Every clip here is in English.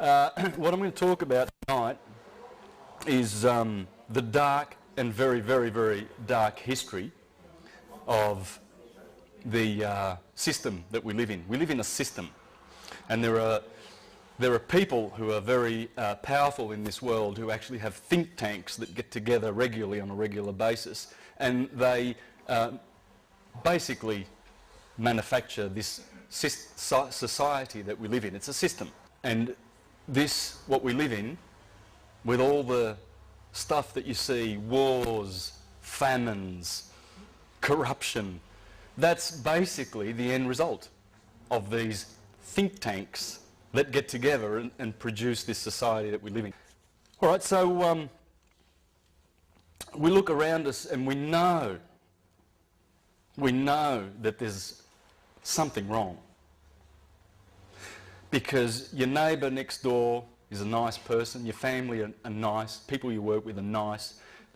What I'm going to talk about tonight is the dark and very, very, very dark history of the system that we live in. We live in a system, and there are people who are very powerful in this world who actually have think tanks that get together regularly on a regular basis, and they basically manufacture this society that we live in. It's a system. And this, what we live in, with all the stuff that you see, wars, famines, corruption, that's basically the end result of these think tanks that get together and produce this society that we live in. All right, so we look around us and we know that there's something wrong. Because your neighbour next door is a nice person, your family are nice, people you work with are nice.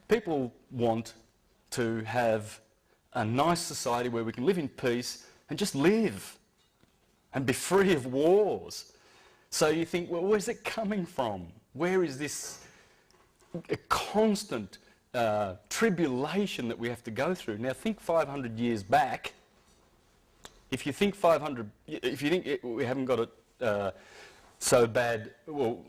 People want to have a nice society where we can live in peace and just live and be free of wars. So you think, well, where's it coming from? Where is this constant tribulation that we have to go through? Now think 500 years back. If you think we haven't got it so bad, well,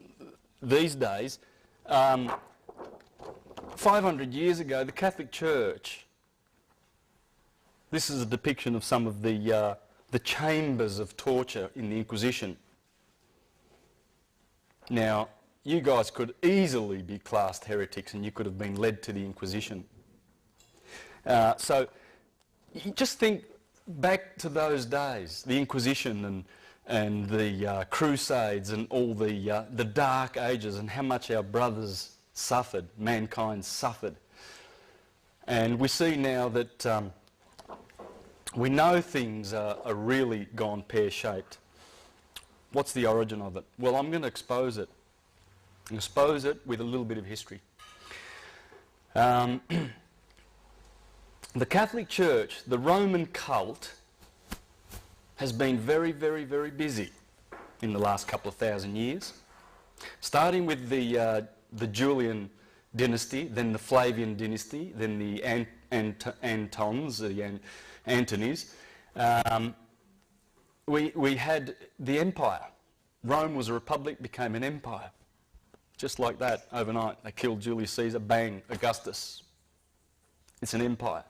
these days, 500 years ago, the Catholic Church, this is a depiction of some of the chambers of torture in the Inquisition. Now, you guys could easily be classed heretics and you could have been led to the Inquisition. So, you just think back to those days, the Inquisition and the Crusades and all the Dark Ages, and how much our brothers suffered, mankind suffered. And we see now that we know things are really gone pear-shaped. What's the origin of it? Well, I'm going to expose it. Expose it with a little bit of history. The Catholic Church, the Roman cult, has been very, very, very busy in the last couple of thousand years. Starting with the Julian dynasty, then the Flavian dynasty, then the Antons, the Antonys. We had the empire. Rome was a republic, became an empire. Just like that, overnight. They killed Julius Caesar, bang, Augustus. It's an empire.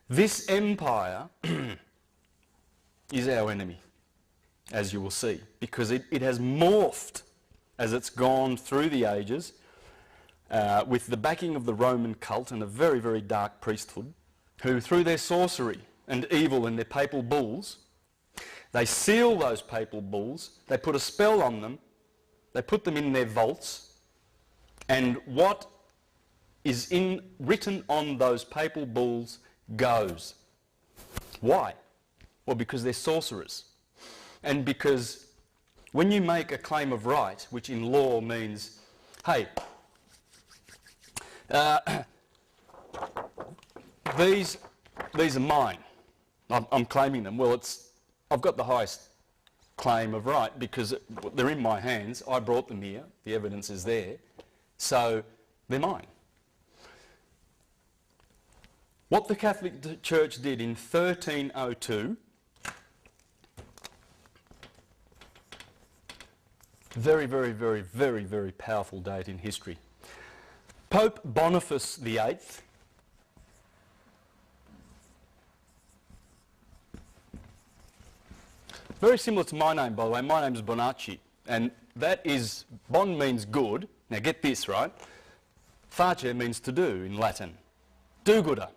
This empire is our enemy, as you will see, because it has morphed as it's gone through the ages with the backing of the Roman cult and a very, very dark priesthood, who through their sorcery and evil and their papal bulls, they seal those papal bulls, they put a spell on them, they put them in their vaults, and what is written on those papal bulls goes. Why? Well, because they're sorcerers. And because when you make a claim of right, which in law means, hey, these are mine, I'm claiming them. Well, I've got the highest claim of right because they're in my hands. I brought them here. The evidence is there. So they're mine. What the Catholic Church did in 1302, very, very, very, very, very powerful date in history. Pope Boniface VIII, very similar to my name, by the way. My name is Bonacci, and that is, bon means good. Now get this, right? Face means to do in Latin. Do-gooder.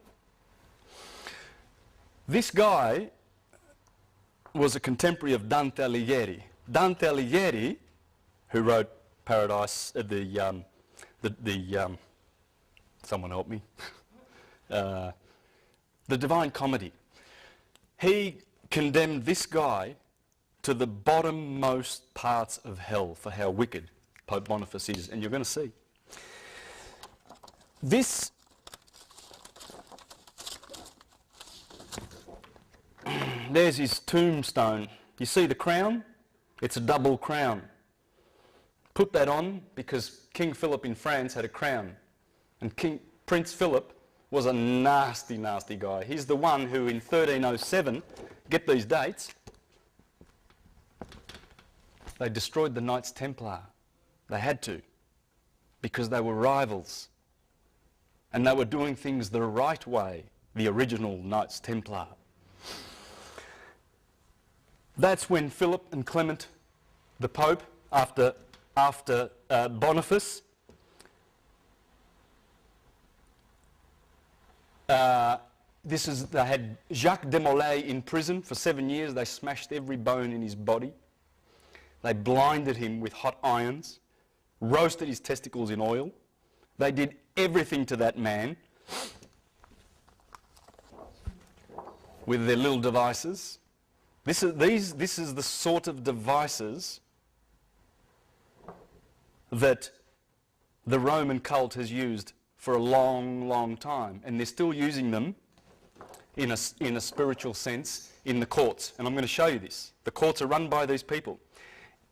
This guy was a contemporary of Dante Alighieri. Dante Alighieri, who wrote Paradise, someone help me, the Divine Comedy. He condemned this guy to the bottommost parts of hell for how wicked Pope Boniface is, and you're going to see. This there's his tombstone. You see the crown? It's a double crown. put that on because King Philip in France had a crown. And Prince Philip was a nasty, nasty guy. He's the one who in 1307, get these dates, they destroyed the Knights Templar. They had to, because they were rivals. And they were doing things the right way, the original Knights Templar. That's when Philip and Clement, the Pope, after Boniface, they had Jacques de Molay in prison for 7 years. They smashed every bone in his body. They blinded him with hot irons, roasted his testicles in oil. They did everything to that man with their little devices. This is the sort of devices that the Roman cult has used for a long, long time, and they're still using them in a spiritual sense in the courts. And I'm going to show you this. The courts are run by these people.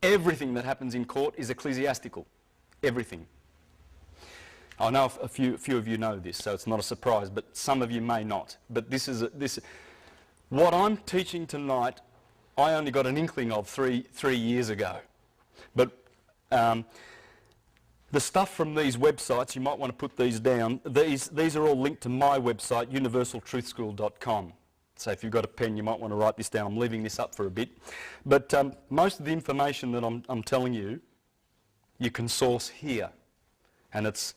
Everything that happens in court is ecclesiastical. Everything. I know a few of you know this, so it's not a surprise, but some of you may not. But what I'm teaching tonight, I only got an inkling of three years ago. But the stuff from these websites, you might want to put these down. These are all linked to my website, universaltruthschool.com. So if you've got a pen, you might want to write this down. I'm leaving this up for a bit. But most of the information that I'm telling you, you can source here. And it's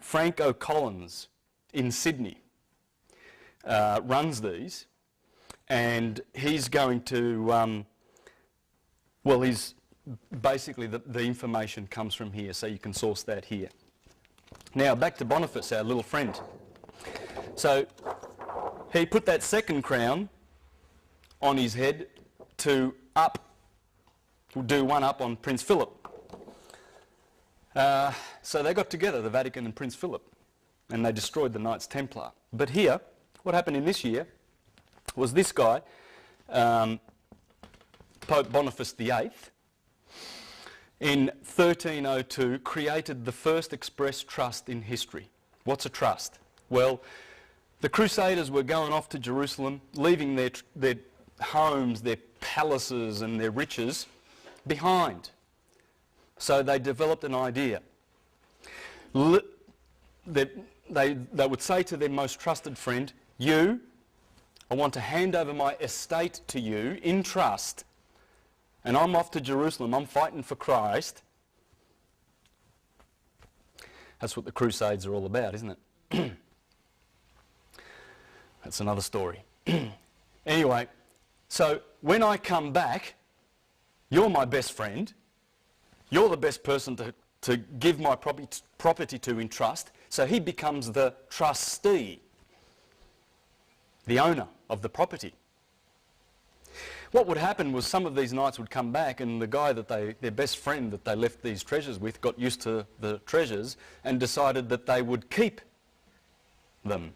Frank O'Collins in Sydney runs these. And he's going to, he's basically the information comes from here, so you can source that here. Now back to Boniface, our little friend. So he put that second crown on his head to do one up on Prince Philip. So they got together, the Vatican and Prince Philip, and they destroyed the Knights Templar. But here, what happened in this year was this guy, Pope Boniface VIII, in 1302 created the first express trust in history. What's a trust? Well, the Crusaders were going off to Jerusalem, leaving their homes, their palaces and their riches behind. So they developed an idea. They would say to their most trusted friend, I want to hand over my estate to you in trust, and I'm off to Jerusalem, I'm fighting for Christ. That's what the Crusades are all about, isn't it? That's another story. Anyway, so when I come back, you're my best friend, you're the best person to give my property to in trust, so he becomes the trustee, the owner of the property. What would happen was some of these knights would come back, and the guy their best friend that they left these treasures with got used to the treasures and decided that they would keep them.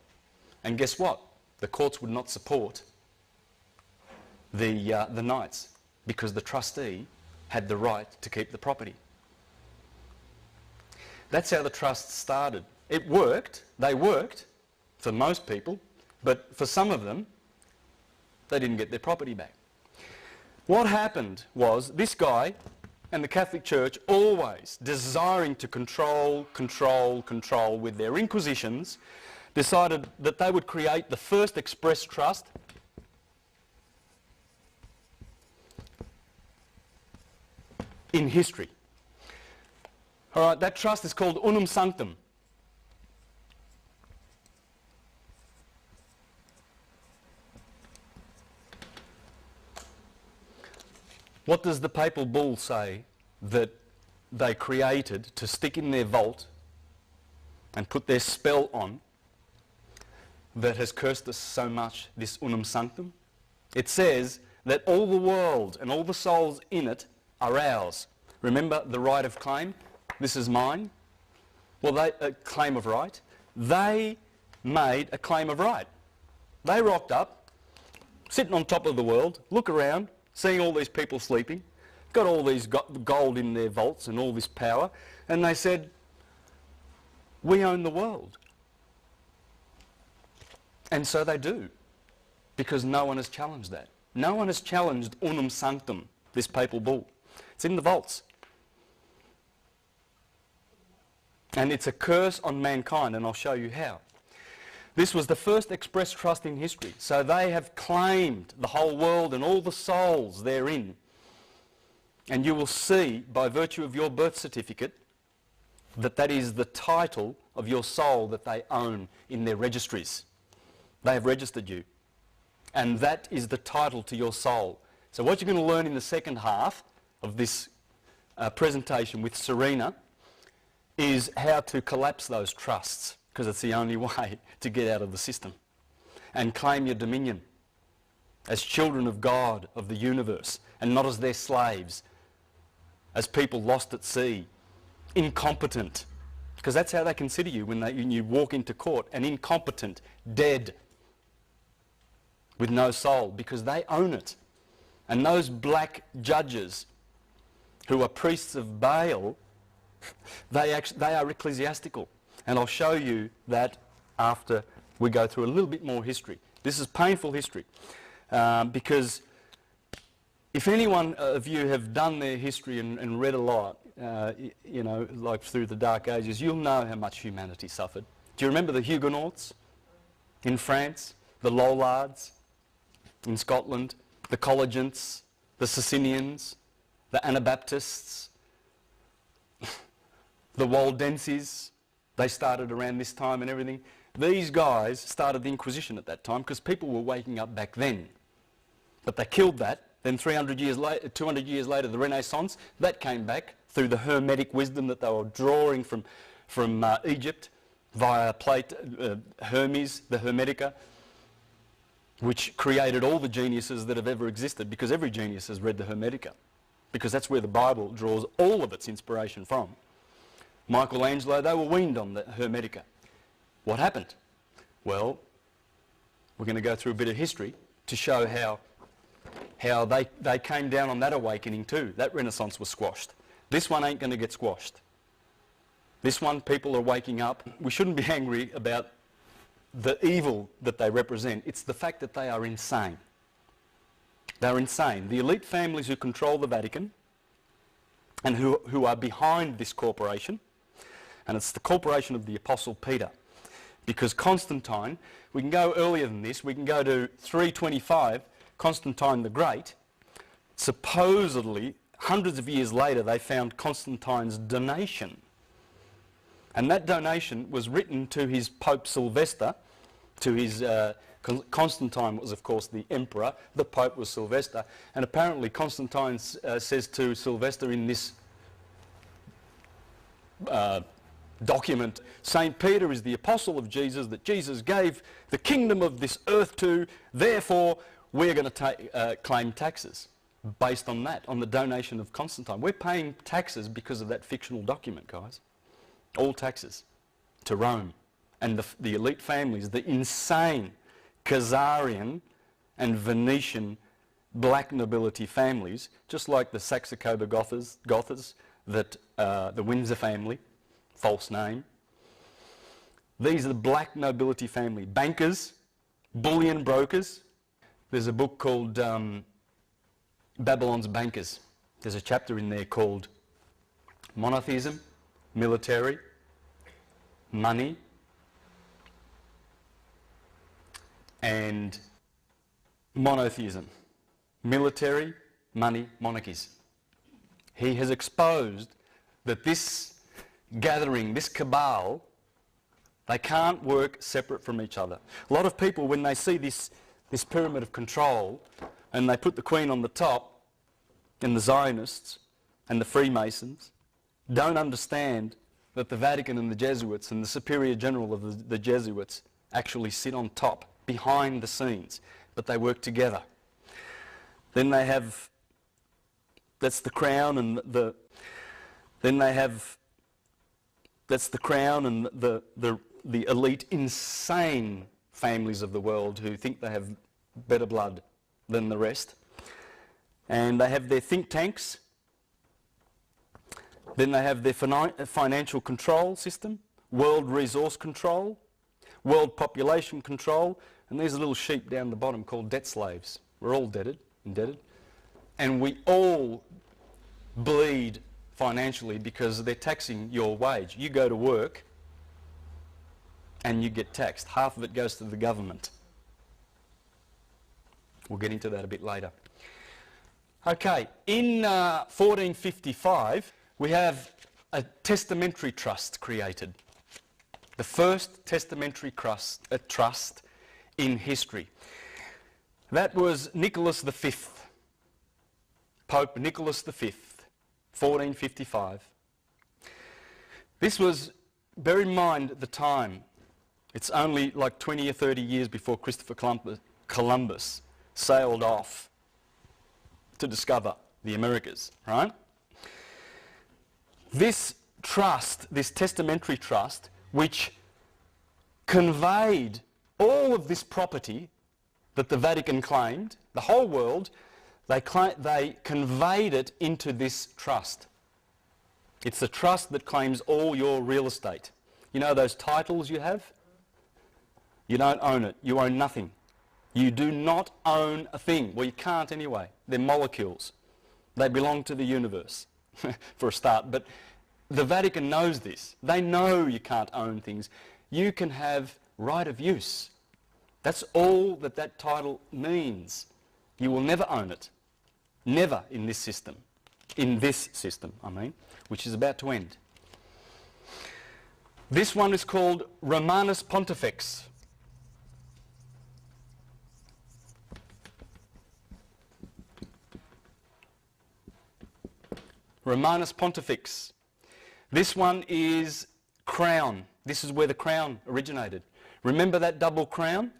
And guess what? The courts would not support the knights because the trustee had the right to keep the property. That's how the trust started. It worked. They worked for most people, but for some of them, they didn't get their property back. What happened was this guy and the Catholic Church, always desiring to control with their inquisitions, decided that they would create the first express trust in history. All right, that trust is called Unum Sanctum. What does the papal bull say that they created to stick in their vault and put their spell on that has cursed us so much, this Unum Sanctum? It says that all the world and all the souls in it are ours. Remember the right of claim? This is mine. Well, a claim of right. They made a claim of right. They rocked up, sitting on top of the world, look around, seeing all these people sleeping, got all these gold in their vaults and all this power, and they said, we own the world. And so they do, because no one has challenged that. No one has challenged unum sanctum, this papal bull. It's in the vaults. And it's a curse on mankind, and I'll show you how. This was the first express trust in history. So they have claimed the whole world and all the souls therein. And you will see, by virtue of your birth certificate, that that is the title of your soul that they own in their registries. They have registered you. And that is the title to your soul. So what you're going to learn in the second half of this presentation with Serena is how to collapse those trusts, because it's the only way to get out of the system and claim your dominion as children of God, of the universe, and not as their slaves, as people lost at sea, incompetent, because that's how they consider you when you walk into court, an incompetent, dead, with no soul, because they own it. And those black judges who are priests of Baal, they are ecclesiastical. And I'll show you that after we go through a little bit more history. This is painful history, because if anyone of you have done their history and read a lot, you know, like through the Dark Ages, you'll know how much humanity suffered. Do you remember the Huguenots in France, the Lollards in Scotland, the Collegiants, the Socinians, the Anabaptists, the Waldenses? They started around this time and everything. These guys started the Inquisition at that time because people were waking up back then. But they killed that. Then 300 years later, 200 years later, the Renaissance, that came back through the Hermetic wisdom that they were drawing from Egypt via Hermes, the Hermetica, which created all the geniuses that have ever existed, because every genius has read the Hermetica, because that's where the Bible draws all of its inspiration from. Michelangelo, they were weaned on the Hermetica. What happened? Well, we're going to go through a bit of history to show how they came down on that awakening too. That Renaissance was squashed. This one ain't going to get squashed. This one, people are waking up. We shouldn't be angry about the evil that they represent. It's the fact that they are insane. They're insane. The elite families who control the Vatican and who are behind this corporation, and it's the corporation of the Apostle Peter, because Constantine, we can go earlier than this, we can go to 325, Constantine the Great. Supposedly, hundreds of years later, they found Constantine's donation. And that donation was written to his Pope Sylvester, to his... Constantine was, of course, the emperor. The Pope was Sylvester. And apparently Constantine says to Sylvester in this document, St. Peter is the apostle of Jesus, that Jesus gave the kingdom of this earth to, therefore we're going to claim taxes based on that, on the donation of Constantine. We're paying taxes because of that fictional document, guys. All taxes to Rome. And the elite families, the insane Khazarian and Venetian black nobility families, just like the Saxe-Coburg-Gothas, that the Windsor family, false name. These are the black nobility family. Bankers, bullion brokers. There's a book called Babylon's Bankers. There's a chapter in there called Monotheism, Military, Money, and monotheism, military, money, monarchies. He has exposed that this gathering, this cabal, they can't work separate from each other. A lot of people, when they see this pyramid of control, and they put the Queen on the top, and the Zionists and the Freemasons, don't understand that the Vatican and the Jesuits and the Superior General of the Jesuits actually sit on top, behind the scenes, but they work together. Then they have, that's the crown and then they have, that's the crown and the elite insane families of the world who think they have better blood than the rest. And they have their think tanks, Then they have their financial control system, world resource control, world population control, and there's a little sheep down the bottom called debt slaves. We're all indebted. And we all bleed financially because they're taxing your wage. You go to work and you get taxed. Half of it goes to the government. We'll get into that a bit later. Okay, in 1455 we have a testamentary trust created. The first testamentary trust in history. That was Nicholas V, Pope Nicholas V, 1455. This was, bear in mind at the time, it's only like 20 or 30 years before Christopher Columbus sailed off to discover the Americas, right? This trust, this testamentary trust, which conveyed all of this property that the Vatican claimed, the whole world, they conveyed it into this trust. It's the trust that claims all your real estate. You know those titles you have? You don't own it. You own nothing. You do not own a thing. Well, you can't anyway. They're molecules. They belong to the universe, for a start. But the Vatican knows this. They know you can't own things. You can have right of use. That's all that that title means. You will never own it. Never in this system. In this system, I mean, which is about to end. This one is called Romanus Pontifex. Romanus Pontifex. This one is crown. This is where the crown originated. Remember that double crown?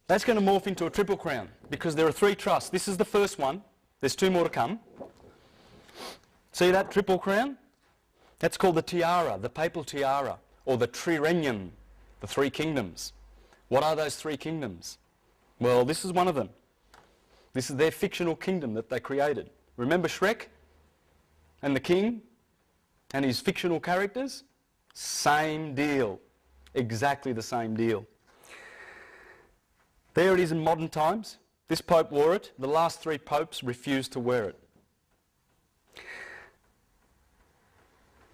That's going to morph into a triple crown because there are three trusts. This is the first one. There's two more to come. See that triple crown? That's called the tiara, the papal tiara, or the triregnum, the three kingdoms. What are those three kingdoms? Well, this is one of them. This is their fictional kingdom that they created. Remember Shrek and the king and his fictional characters? Same deal. Exactly the same deal. There it is in modern times. This pope wore it. The last three popes refused to wear it.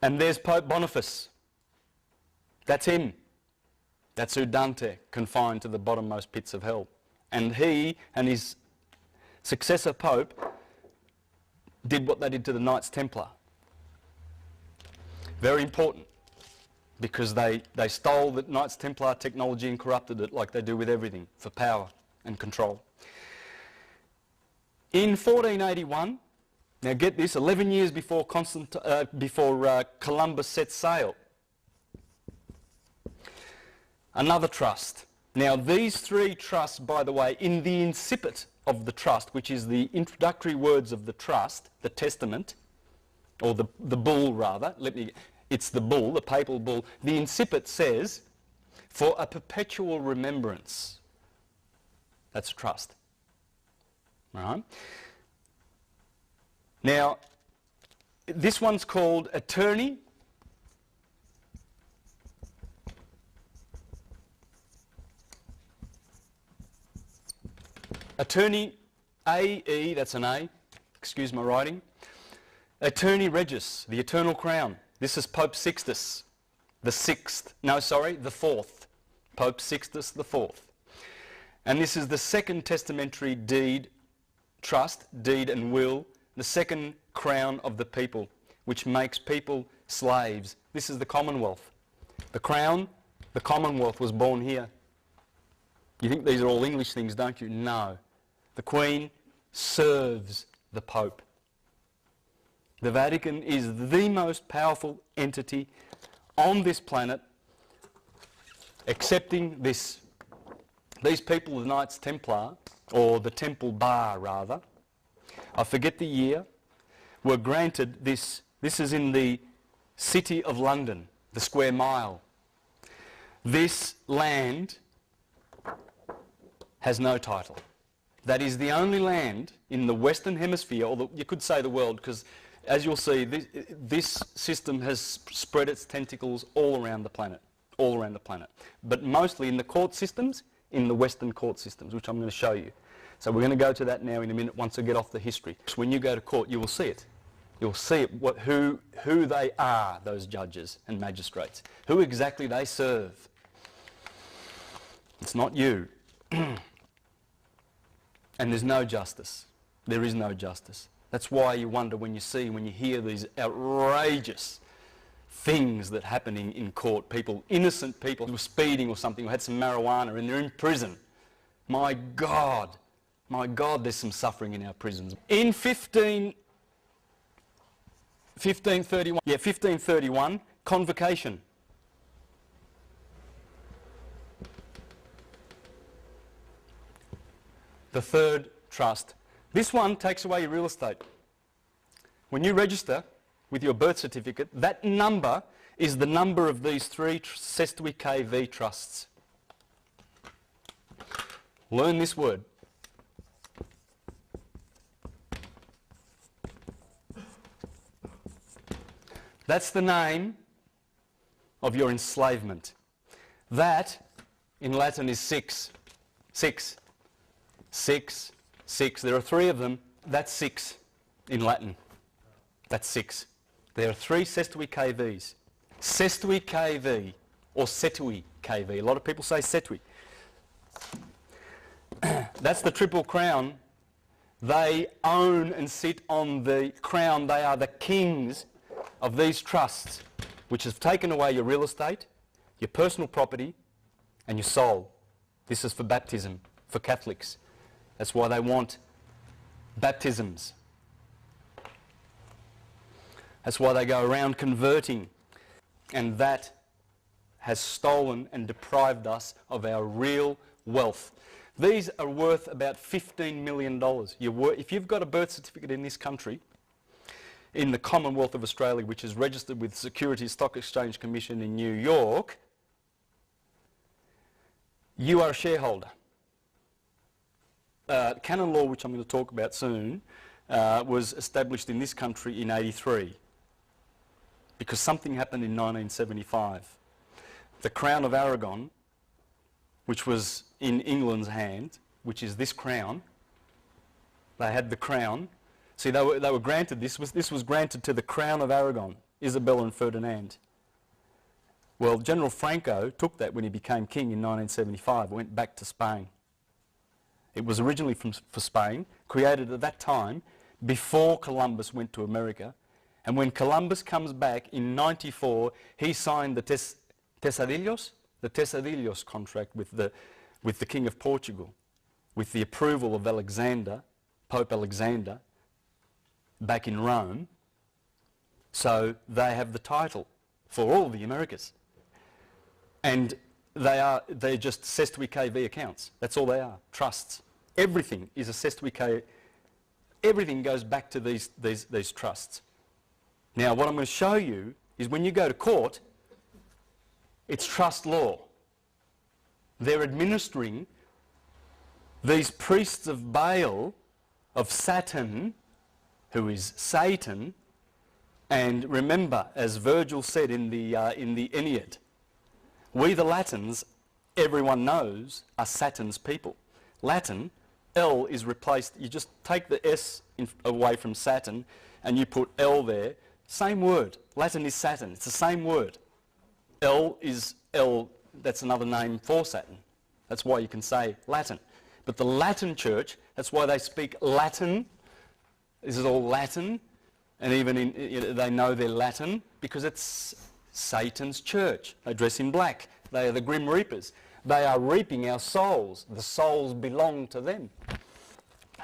And there's Pope Boniface. That's him. That's who Dante confined to the bottommost pits of hell. And he and his successor pope did what they did to the Knights Templar. Very important, because they stole the Knights Templar technology and corrupted it like they do with everything for power and control. In 1481, now get this, 11 years before Columbus set sail, another trust. Now these three trusts, by the way, in the incipit of the trust, which is the introductory words of the trust, the testament, or the bull rather, it's the bull, the papal bull. The incipit says, for a perpetual remembrance. That's trust. Right? Now, this one's called attorney. Attorney A-E, that's an A, excuse my writing. Attorney Regis, the Eternal Crown. This is Pope Sixtus, the fourth. Pope Sixtus the Fourth. And this is the second testamentary deed, trust, deed and will, the second crown of the people, which makes people slaves. This is the Commonwealth. The crown, the Commonwealth was born here. You think these are all English things, don't you? No. The Queen serves the Pope. The Vatican is the most powerful entity on this planet, accepting this. These people, the Knights Templar, or the Temple Bar rather, I forget the year, were granted this. This is in the City of London, the square mile. This land has no title. That is the only land in the Western Hemisphere, or you could say the world, because As you'll see, this system has spread its tentacles all around the planet, but mostly in the court systems, in the Western court systems, which I'm going to show you. So we're going to go to that now in a minute once I get off the history. When you go to court, you will see it. You'll see it, who they are, those judges and magistrates, who exactly they serve. It's not you. And there's no justice. There is no justice. That's why you wonder when you hear these outrageous things that happen in court. People, innocent people who were speeding or something, who had some marijuana and they're in prison. My God, there's some suffering in our prisons. In 1531, convocation. The third trust. This one takes away your real estate. When you register with your birth certificate, that number is the number of these 3 Sestui KV trusts. Learn this word. That's the name of your enslavement. That, in Latin, is 6. 6. 6. 6. There are 3 of them. That's 6 in Latin. That's 6. There are 3 Sestui KVs. Sestui KV or Setui KV. A lot of people say Setui. That's the Triple Crown. They own and sit on the crown. They are the kings of these trusts, which have taken away your real estate, your personal property, and your soul. This is for baptism, for Catholics. That's why they want baptisms. That's why they go around converting. And that has stolen and deprived us of our real wealth. These are worth about $15 million. If you've got a birth certificate in this country, in the Commonwealth of Australia, which is registered with the Securities Stock Exchange Commission in New York, you are a shareholder. Canon law, which I'm going to talk about soon, was established in this country in '83 because something happened in 1975. The Crown of Aragon, which was in England's hand, which is this crown, they had the crown. See, they were granted this was granted to the Crown of Aragon, Isabella and Ferdinand. Well, General Franco took that when he became king in 1975, went back to Spain. It was originally for Spain, created at that time before Columbus went to America. And when Columbus comes back in '94, he signed the Tesadillos contract with the King of Portugal, with the approval of Alexander, Pope Alexander, back in Rome. So they have the title for all the Americas. And they're just Sestui KV accounts. That's all they are, trusts. Everything is a Sestui KV. Everything goes back to these trusts. Now, what I'm going to show you is when you go to court, it's trust law. They're administering these priests of Baal, of Saturn, who is Satan, and remember, as Virgil said in the Aeneid, we the Latins, everyone knows, are Saturn's people. Latin, L is replaced, you just take the S away from Saturn and you put L there, same word. Latin is Saturn, it's the same word. L is L, that's another name for Saturn. That's why you can say Latin. But the Latin Church, that's why they speak Latin. This is all Latin, and even they know they're Latin because it's Satan's church. They dress in black. They are the Grim Reapers. They are reaping our souls. The souls belong to them.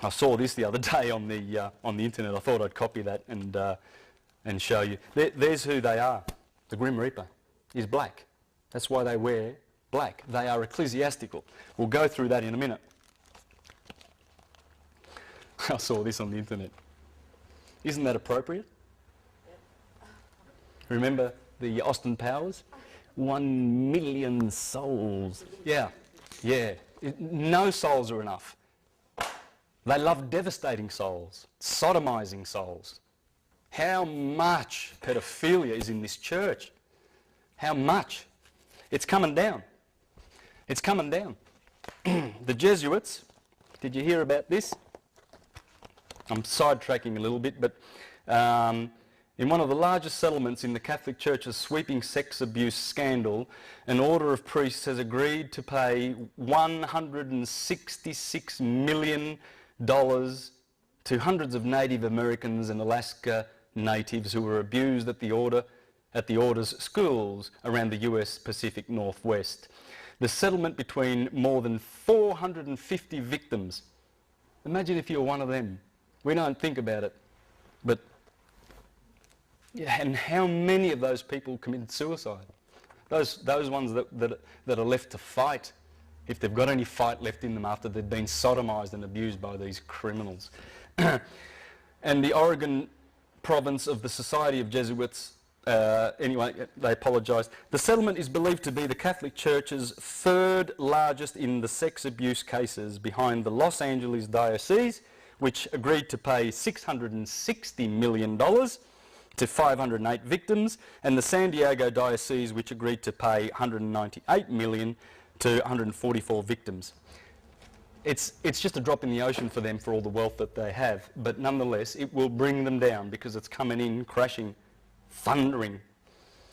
I saw this the other day on the internet. I thought I'd copy that and show you. There's who they are. The Grim Reaper is black. That's why they wear black. They are ecclesiastical. We'll go through that in a minute. I saw this on the internet. Isn't that appropriate? Remember the Austin Powers? 1 million souls. Yeah. No souls are enough. They love devastating souls, sodomizing souls. How much pedophilia is in this church? How much? It's coming down. It's coming down. The Jesuits, did you hear about this? I'm sidetracking a little bit, but in one of the largest settlements in the Catholic Church's sweeping sex abuse scandal, an order of priests has agreed to pay $166 million to hundreds of Native Americans and Alaska natives who were abused at the order's schools around the US Pacific Northwest. The settlement between more than 450 victims. Imagine if you were one of them. We don't think about it, but yeah, and how many of those people committed suicide? Those ones that are left to fight, if they've got any fight left in them after they've been sodomised and abused by these criminals. And the Oregon province of the Society of Jesuits, anyway, they apologised. The settlement is believed to be the Catholic Church's third largest in the sex abuse cases, behind the Los Angeles Diocese, which agreed to pay $660 million to 508 victims, and the San Diego Diocese, which agreed to pay $198 million to 144 victims. It's just a drop in the ocean for them for all the wealth that they have, but nonetheless it will bring them down because it's coming in crashing, thundering.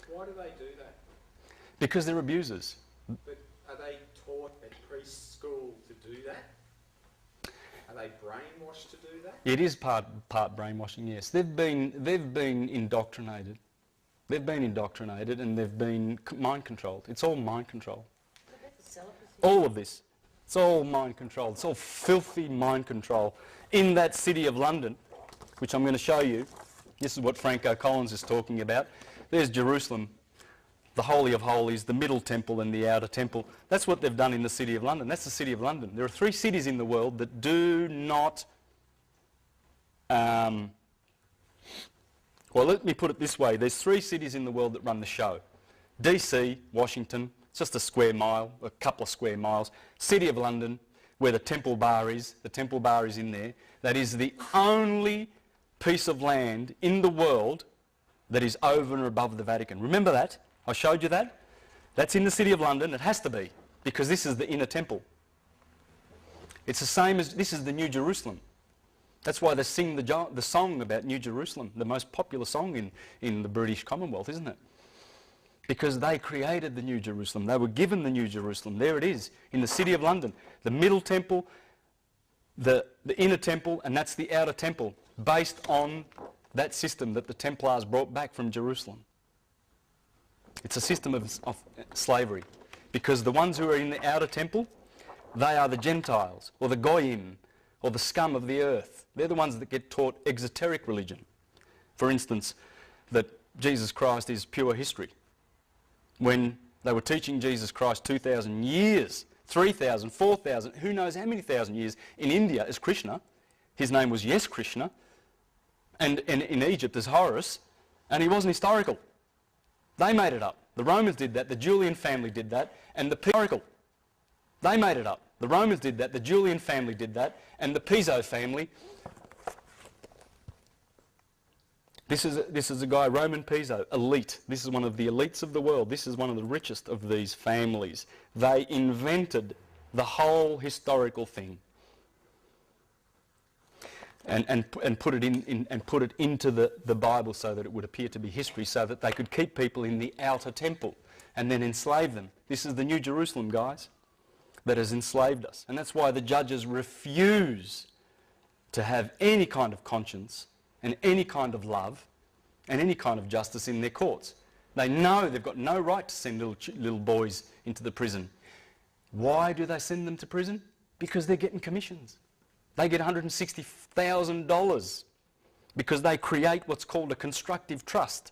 Why do they do that? Because they're abusers. But are they taught at preschool to do that? Are they brainwashed to do that? It is part brainwashing, yes. They've been indoctrinated. They've been indoctrinated and they've been mind controlled. It's all mind control. All of this. It's all mind control. It's all filthy mind control. In that city of London, which I'm going to show you, this is what Franco Collins is talking about. There's Jerusalem, the Holy of Holies, the Middle Temple and the Outer Temple. That's what they've done in the city of London. That's the city of London. There are 3 cities in the world that do not... well, let me put it this way. There's 3 cities in the world that run the show. DC, Washington, it's just a square mile, a couple of square miles. City of London, where the Temple Bar is. The Temple Bar is in there. That is the only piece of land in the world that is over and above the Vatican. Remember that? I showed you that? That's in the City of London. It has to be, because this is the inner temple. It's the same as, this is the New Jerusalem. That's why they sing the song about New Jerusalem, the most popular song in the British Commonwealth, isn't it? Because they created the New Jerusalem. They were given the New Jerusalem. There it is, in the City of London. The Middle Temple, the Inner Temple, and that's the Outer Temple, based on that system that the Templars brought back from Jerusalem. It's a system of slavery, because the ones who are in the Outer Temple, they are the Gentiles, or the Goyim, or the scum of the earth. They're the ones that get taught exoteric religion. For instance, that Jesus Christ is pure history. When they were teaching Jesus Christ 2,000 years, 3,000, 4,000, who knows how many thousand years, in India as Krishna. His name was Yes Krishna. And in Egypt as Horus. And he wasn't historical. They made it up. The Romans did that, the Julian family did that, and the historical. They made it up. The Romans did that, the Julian family did that, and the Piso family. This is a guy, Roman Piso, elite. This is one of the elites of the world. This is one of the richest of these families. They invented the whole historical thing and put it into the Bible so that it would appear to be history, so that they could keep people in the outer temple and then enslave them. This is the New Jerusalem, guys, that has enslaved us. And that's why the judges refuse to have any kind of conscience and any kind of love and any kind of justice in their courts. They know they've got no right to send little boys into the prison. Why do they send them to prison? Because they're getting commissions. They get $160,000 because they create what's called a constructive trust.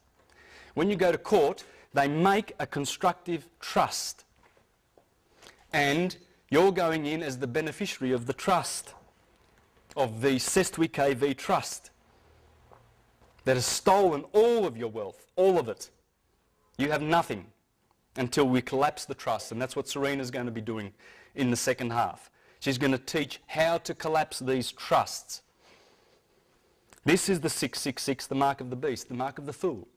When you go to court, they make a constructive trust. And you're going in as the beneficiary of the trust, of the Sestui KV trust, that has stolen all of your wealth, all of it. You have nothing until we collapse the trust, and that's what Serena's going to be doing in the second half. She's going to teach how to collapse these trusts. This is the 666, the mark of the beast, the mark of the fool.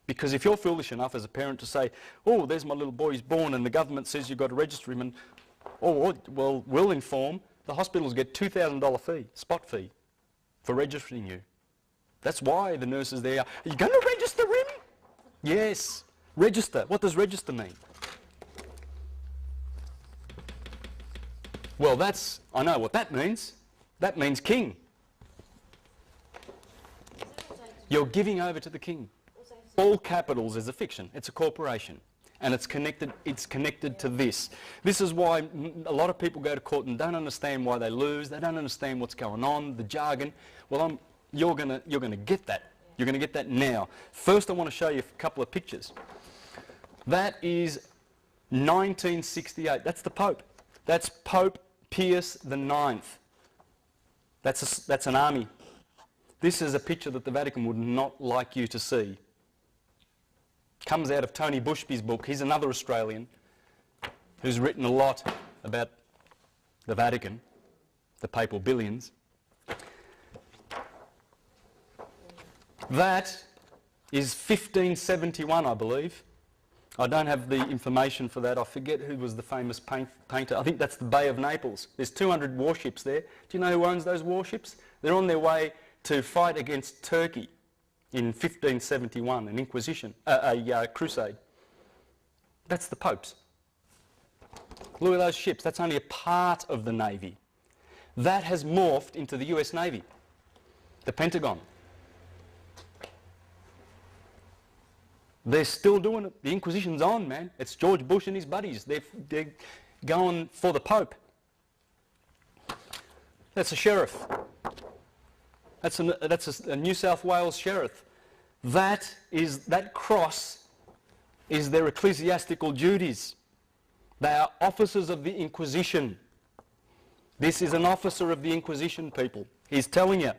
Because if you're foolish enough as a parent to say, oh, there's my little boy, he's born, and the government says you've got to register him, and, oh, well, we'll inform, the hospitals get $2,000 fee, spot fee, for registering you. That's why the nurses there are you going to register him? Yes, register. What does register mean? Well, I know what that means. That means king. You're giving over to the king. All capitals is a fiction. It's a corporation. And it's connected to this. This is why a lot of people go to court and don't understand why they lose. They don't understand what's going on, the jargon. Well, you're gonna get that. You're going to get that now. First, I want to show you a couple of pictures. That is 1968. That's the Pope. That's Pope Pius IX. That's an army. This is a picture that the Vatican would not like you to see. Comes out of Tony Bushby's book. He's another Australian who's written a lot about the Vatican, the papal billions. That is 1571, I believe. I don't have the information for that. I forget who was the famous painter. I think that's the Bay of Naples. There's 200 warships there. Do you know who owns those warships? They're on their way to fight against Turkey in 1571, an inquisition, a crusade. That's the Pope's. Look at those ships. That's only a part of the Navy. That has morphed into the US Navy, the Pentagon. They're still doing it. The Inquisition's on, man. It's George Bush and his buddies. They're going for the Pope. That's a sheriff. That's a New South Wales sheriff. That cross is their ecclesiastical duties. They are officers of the Inquisition. This is an officer of the Inquisition, people. He's telling you.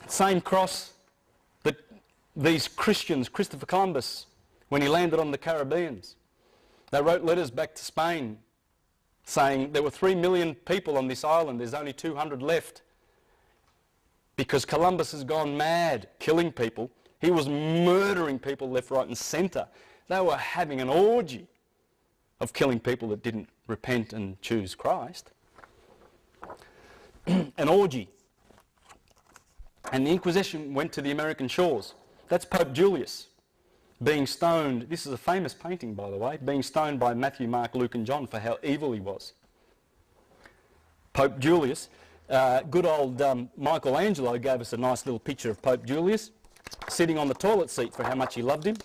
Same cross that these Christians, Christopher Columbus, when he landed on the Caribbeans, they wrote letters back to Spain saying there were 3 million people on this island, there's only 200 left. Because Columbus has gone mad, killing people. He was murdering people left, right and centre. They were having an orgy of killing people that didn't repent and choose Christ. An orgy. And the Inquisition went to the American shores. That's Pope Julius being stoned. This is a famous painting, by the way, being stoned by Matthew, Mark, Luke and John for how evil he was. Pope Julius. Good old Michelangelo gave us a nice little picture of Pope Julius sitting on the toilet seat for how much he loved him.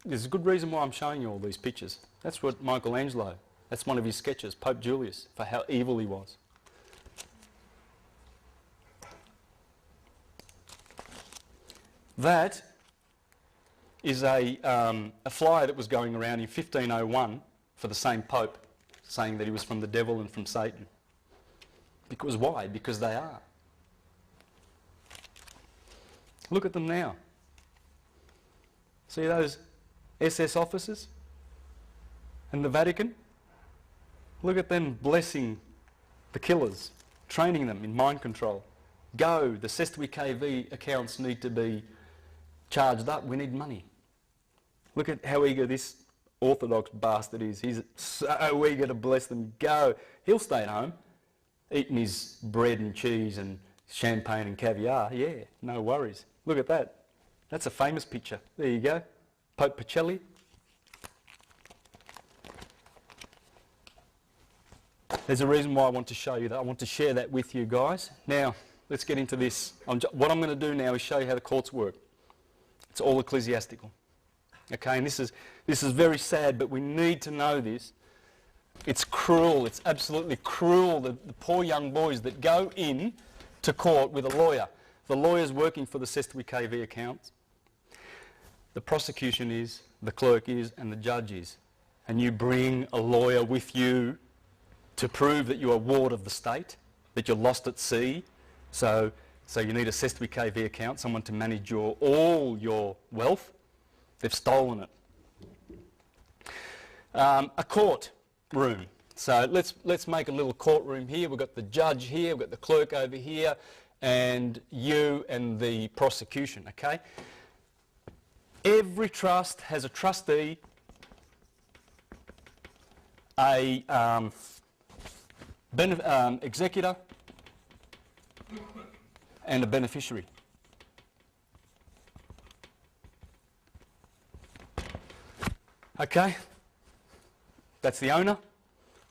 There's a good reason why I'm showing you all these pictures. That's what Michelangelo, that's one of his sketches, Pope Julius, for how evil he was. That is a flyer that was going around in 1501 for the same Pope, saying that he was from the devil and from Satan. Because why? Because they are. Look at them now. See those SS officers and the Vatican? Look at them blessing the killers, training them in mind control. Go, the Sestui KV accounts need to be charged up, we need money. Look at how eager this Orthodox bastard is. He's so eager to bless them. Go. He'll stay at home, eating his bread and cheese and champagne and caviar. Yeah, no worries. Look at that. That's a famous picture. There you go. Pope Pacelli. There's a reason why I want to show you that. I want to share that with you guys. Now, let's get into this. What I'm going to do now is show you how the courts work. It's all ecclesiastical. Okay, and this is very sad, but we need to know this. It's cruel. It's absolutely cruel, the poor young boys that go in to court with a lawyer. The lawyer's working for the Sestui KV accounts. The prosecution is, the clerk is, and the judge is. And you bring a lawyer with you to prove that you're a ward of the state, that you're lost at sea. So you need a Sestui KV account, someone to manage all your wealth. They've stolen it. A court room. So let's make a little courtroom here. We've got the judge here, we've got the clerk over here, and you and the prosecution, okay? Every trust has a trustee, a executor, and a beneficiary. Okay? That's the owner.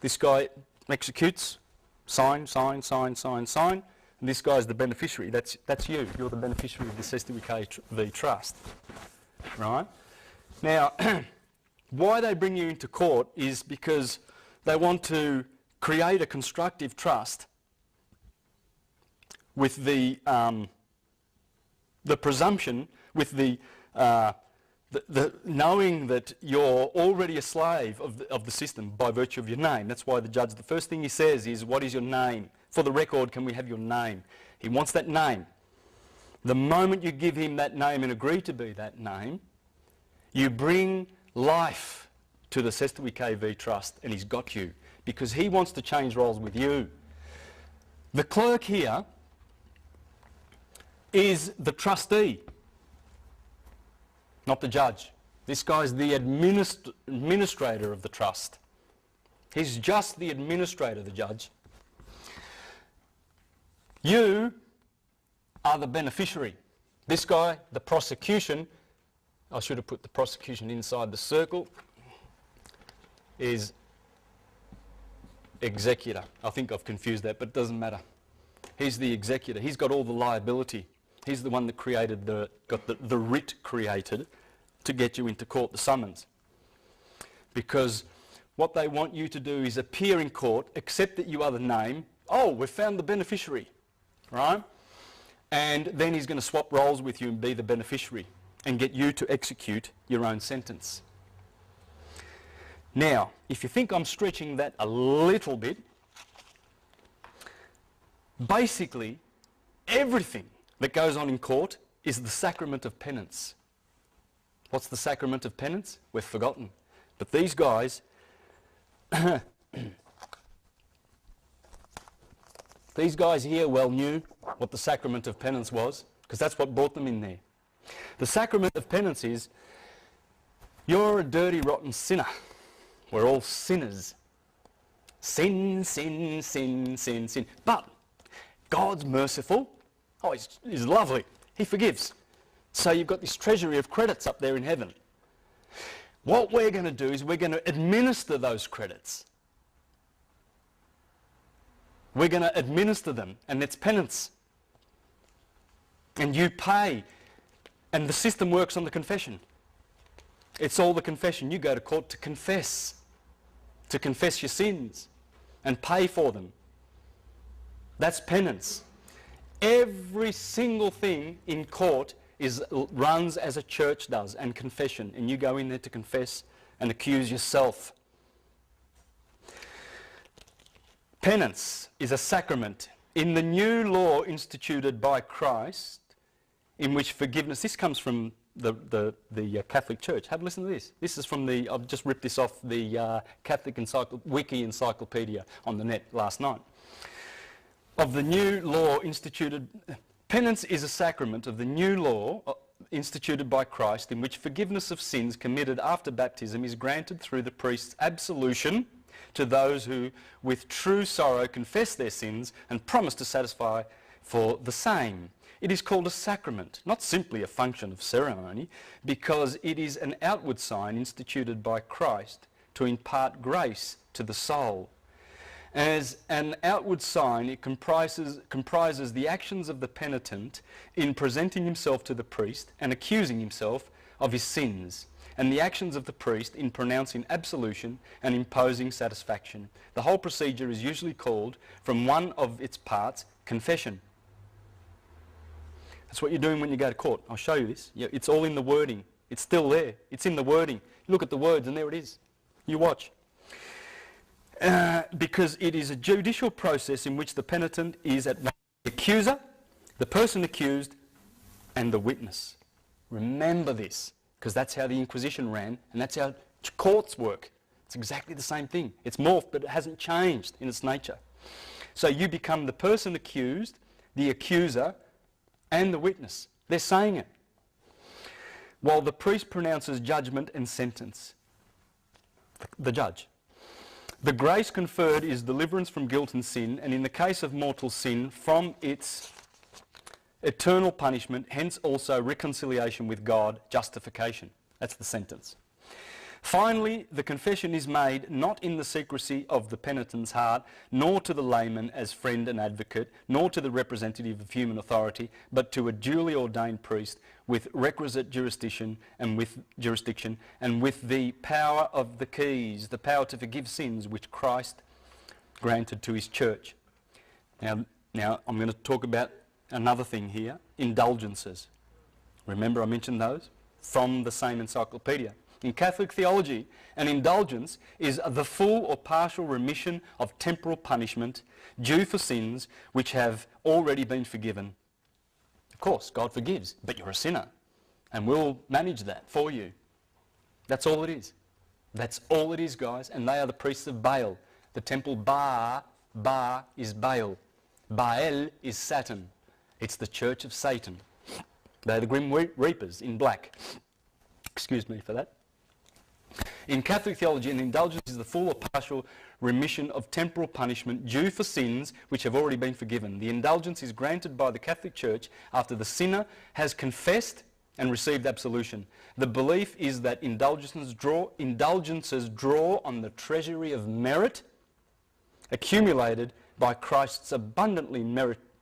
This guy executes, sign, sign, sign, sign, sign. And this guy's the beneficiary. That's you. You're the beneficiary of the SWKV trust. Right? Now, why they bring you into court is because they want to create a constructive trust with the presumption, with the knowing that you're already a slave of the system by virtue of your name. That's why the judge, the first thing he says is, what is your name? For the record, can we have your name? He wants that name. The moment you give him that name and agree to be that name, you bring life to the SWKV trust, and he's got you, because he wants to change roles with you. The clerk here is the trustee, not the judge. This guy's the administrator of the trust. He's just the administrator, the judge. You are the beneficiary. This guy, the prosecution, I should have put the prosecution inside the circle, is executor. I think I've confused that, but it doesn't matter. He's the executor. He's got all the liability. He's the one that created got the writ created to get you into court, the summons. Because what they want you to do is appear in court, accept that you are the name. Oh, we've found the beneficiary, right? And then he's going to swap roles with you and be the beneficiary and get you to execute your own sentence. Now, if you think I'm stretching that a little bit, basically everything that goes on in court is the sacrament of penance. What's the sacrament of penance? We've forgotten. But these guys, these guys here well knew what the sacrament of penance was, because that's what brought them in there. The sacrament of penance is, you're a dirty, rotten sinner. We're all sinners. Sin, sin, sin, sin, sin. But God's merciful. Oh, he's lovely. He forgives. So you've got this treasury of credits up there in heaven. What we're going to do is we're going to administer those credits. We're going to administer them, and it's penance. And you pay. And the system works on the confession. It's all the confession. You go to court to confess your sins and pay for them. That's penance. Every single thing in court runs as a church does, and confession, and you go in there to confess and accuse yourself. Penance is a sacrament in the new law instituted by Christ, in which forgiveness, this comes from the Catholic Church. Have a listen to this. This is from I've just ripped this off the Catholic Wiki Encyclopedia on the net last night. Of the new law instituted, penance is a sacrament of the new law instituted by Christ, in which forgiveness of sins committed after baptism is granted through the priest's absolution to those who with true sorrow confess their sins and promise to satisfy for the same. It is called a sacrament, not simply a function of ceremony, because it is an outward sign instituted by Christ to impart grace to the soul. As an outward sign, it comprises the actions of the penitent in presenting himself to the priest and accusing himself of his sins, and the actions of the priest in pronouncing absolution and imposing satisfaction. The whole procedure is usually called, from one of its parts, confession. That's what you're doing when you go to court. I'll show you this. Yeah, it's all in the wording. It's still there. It's in the wording. Look at the words and there it is. You watch. Because it is a judicial process in which the penitent is at one the accuser, the person accused, and the witness. Remember this, because that's how the Inquisition ran, and that's how courts work. It's exactly the same thing. It's morphed, but it hasn't changed in its nature. So you become the person accused, the accuser, and the witness. They're saying it. While the priest pronounces judgment and sentence. The judge. The grace conferred is deliverance from guilt and sin, and in the case of mortal sin, from its eternal punishment, hence also reconciliation with God, justification. That's the sentence. Finally, the confession is made not in the secrecy of the penitent's heart, nor to the layman as friend and advocate, nor to the representative of human authority, but to a duly ordained priest with requisite jurisdiction and with the power of the keys, the power to forgive sins which Christ granted to his church. Now I'm going to talk about another thing here, indulgences. Remember I mentioned those from the same encyclopedia. In Catholic theology, an indulgence is the full or partial remission of temporal punishment due for sins which have already been forgiven. Of course, God forgives, but you're a sinner, and we'll manage that for you. That's all it is. That's all it is, guys, and they are the priests of Baal. The temple Ba is Baal. Baal is Saturn. It's the church of Satan. They're the Grim Reapers in black. Excuse me for that. In Catholic theology, an indulgence is the full or partial remission of temporal punishment due for sins which have already been forgiven. The indulgence is granted by the Catholic Church after the sinner has confessed and received absolution. The belief is that indulgences draw on the treasury of merit accumulated by Christ's abundantly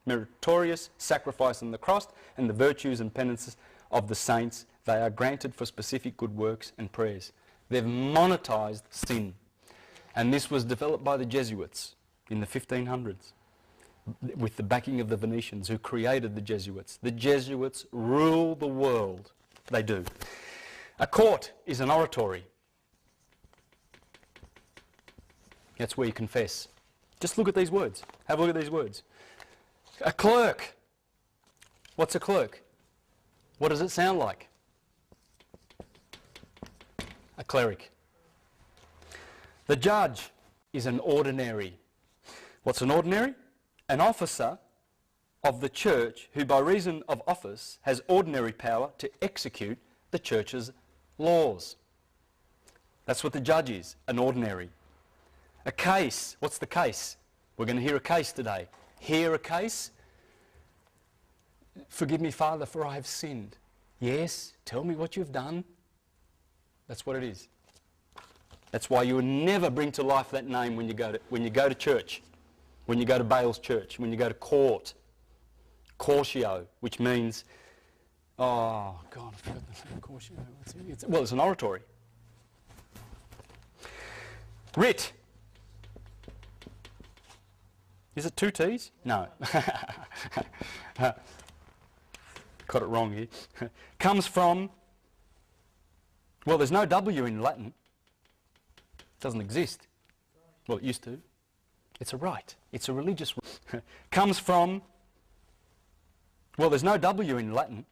meritorious sacrifice on the cross and the virtues and penances of the saints. They are granted for specific good works and prayers. They've monetized sin. And this was developed by the Jesuits in the 1500s with the backing of the Venetians who created the Jesuits. The Jesuits rule the world. They do. A court is an oratory. That's where you confess. Just look at these words. Have a look at these words. A clerk. What's a clerk? What does it sound like? A cleric. The judge is an ordinary. What's an ordinary? An officer of the church who by reason of office has ordinary power to execute the church's laws. That's what the judge is, an ordinary. A case. What's the case? We're going to hear a case today. Hear a case? Forgive me, Father, for I have sinned. Yes, tell me what you've done. That's what it is. That's why you will never bring to life that name when you go to church, when you go to Baal's church, when you go to court. Cortio, which means, oh God, I forgot the name. Cortio. Well, it's an oratory. Writ. Is it two T's? No. Got it wrong here. Comes from, well, there's no W in Latin. It doesn't exist. Well, it used to. It's a rite. It's a religious rite. Comes from, well, there's no W in Latin.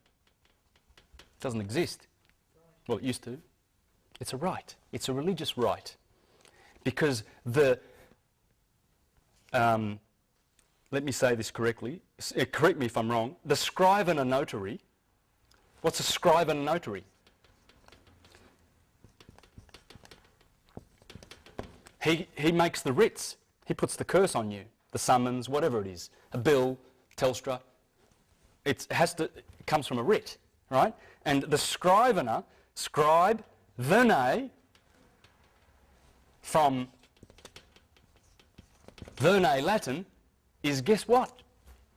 It doesn't exist. Well, it used to. It's a rite. It's a religious rite. Because the, let me say this correctly. Correct me if I'm wrong. The scribe and a notary. What's a scribe and a notary? He makes the writs. He puts the curse on you. The summons, whatever it is. A bill, Telstra. It comes from a writ, right? And the scrivener, scribe, verne, from verne Latin, is guess what?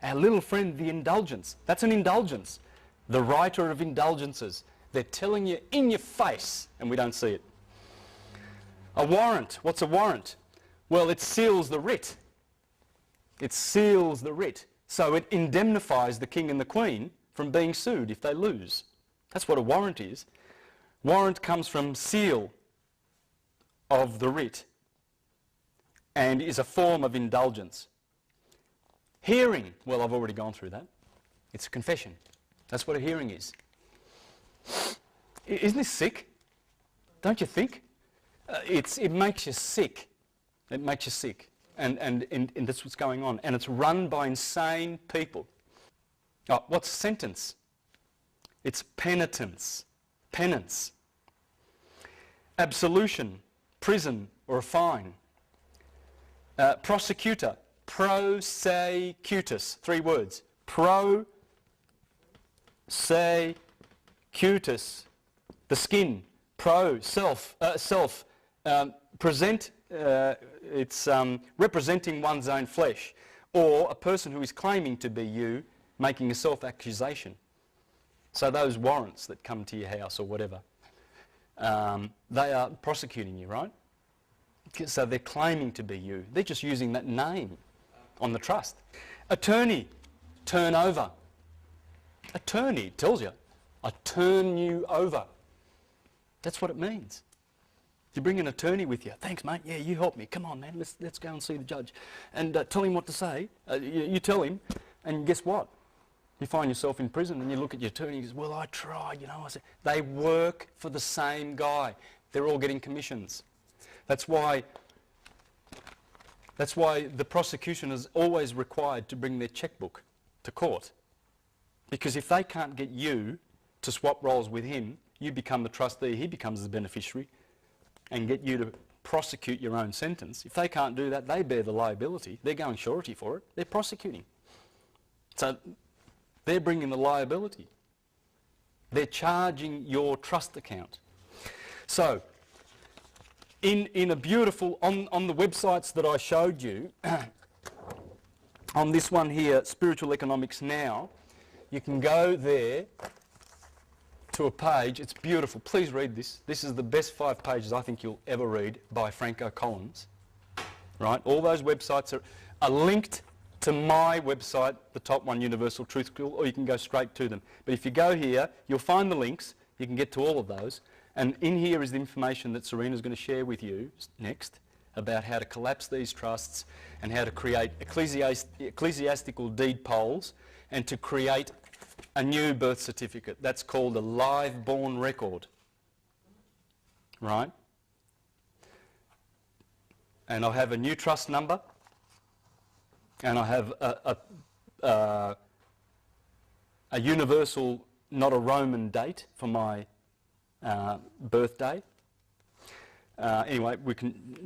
Our little friend, the indulgence. That's an indulgence. The writer of indulgences. They're telling you in your face, and we don't see it. A warrant. What's a warrant? Well, it seals the writ. It seals the writ. So it indemnifies the king and the queen from being sued if they lose. That's what a warrant is. Warrant comes from seal of the writ and is a form of indulgence. Hearing. Well, I've already gone through that. It's a confession. That's what a hearing is. Isn't this sick? Don't you think? It makes you sick. It makes you sick. And that's what's going on. And it's run by insane people. Oh, what's sentence? It's penitence. Penance. Absolution. Prison or a fine. Prosecutor. Prosecutus. 3 words. Prosecutus. The skin. Self. Present. It's representing one's own flesh, or a person who is claiming to be you, making a self-accusation. So those warrants that come to your house or whatever, they are prosecuting you, right? So they're claiming to be you. They're just using that name on the trust. Attorney, turnover. Attorney tells you, I turn you over. That's what it means. You bring an attorney with you. Thanks, mate. Yeah, you help me. Come on, man. Let's go and see the judge. And tell him what to say. You tell him, and guess what? You find yourself in prison and you look at your attorney and he goes, well, I tried, you know. I said, they work for the same guy. They're all getting commissions. That's why the prosecution is always required to bring their checkbook to court. Because if they can't get you to swap roles with him, you become the trustee, he becomes the beneficiary, and get you to prosecute your own sentence. If they can't do that, they bear the liability. They're going surety for it. They're prosecuting. So they're bringing the liability. They're charging your trust account. So in a beautiful, on the websites that I showed you, on this one here, Spiritual Economics Now, you can go there to a page. It's beautiful. Please read this. This is the best 5 pages I think you'll ever read by Franco Collins. Right? All those websites are linked to my website, the top one, Universal Truth School, or you can go straight to them. But if you go here, you'll find the links. You can get to all of those. And in here is the information that Serena's going to share with you next about how to collapse these trusts and how to create ecclesiastical deed polls and to create a new birth certificate. That's called a live born record. Right? And I have a new trust number, and I have a universal, not a Roman date for my birthday. Anyway,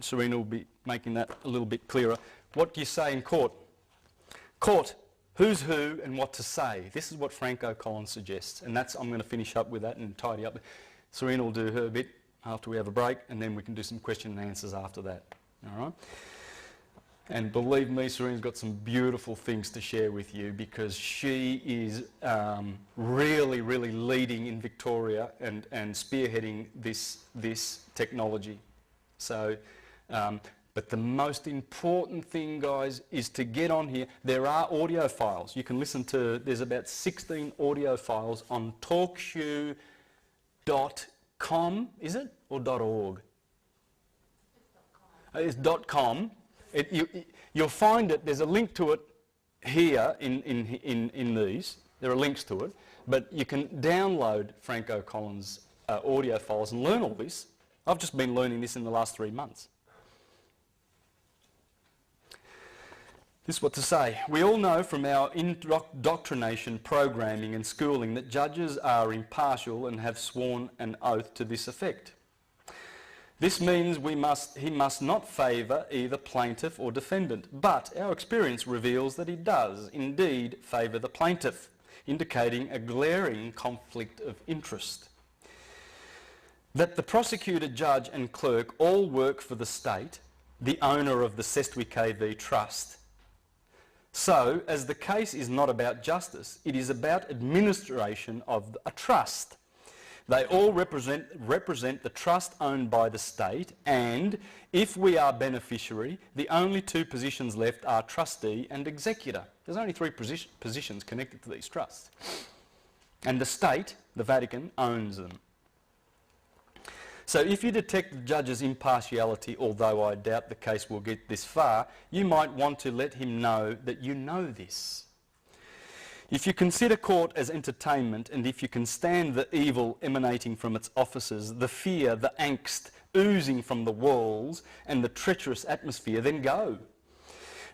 Serena will be making that a little bit clearer. What do you say in court? Court. Who's who and what to say. This is what Franco Collins suggests, and I'm going to finish up with that and tidy up. Serena will do her bit after we have a break, and then we can do some question and answers after that. All right? And believe me, Serena's got some beautiful things to share with you because she is really, really leading in Victoria and spearheading this technology. So. But the most important thing, guys, is to get on here. There are audio files. You can listen to, there's about 16 audio files on talkshoe.com, is it? Or .org? It's .com. You'll find it, there's a link to it here in these. There are links to it. But you can download Franco Collins' audio files and learn all this. I've just been learning this in the last 3 months. This is what to say. We all know from our indoctrination, programming and schooling that judges are impartial and have sworn an oath to this effect. This means he must not favour either plaintiff or defendant, but our experience reveals that he does indeed favour the plaintiff, indicating a glaring conflict of interest. That the prosecutor, judge and clerk all work for the state, the owner of the Sestwi KV Trust. So, as the case is not about justice, it is about administration of a trust. They all represent the trust owned by the state, and if we are beneficiary, the only 2 positions left are trustee and executor. There's only 3 positions connected to these trusts. And the state, the Vatican, owns them. So if you detect the judge's impartiality, although I doubt the case will get this far, you might want to let him know that you know this. If you consider court as entertainment, and if you can stand the evil emanating from its offices, the fear, the angst oozing from the walls, and the treacherous atmosphere, then go,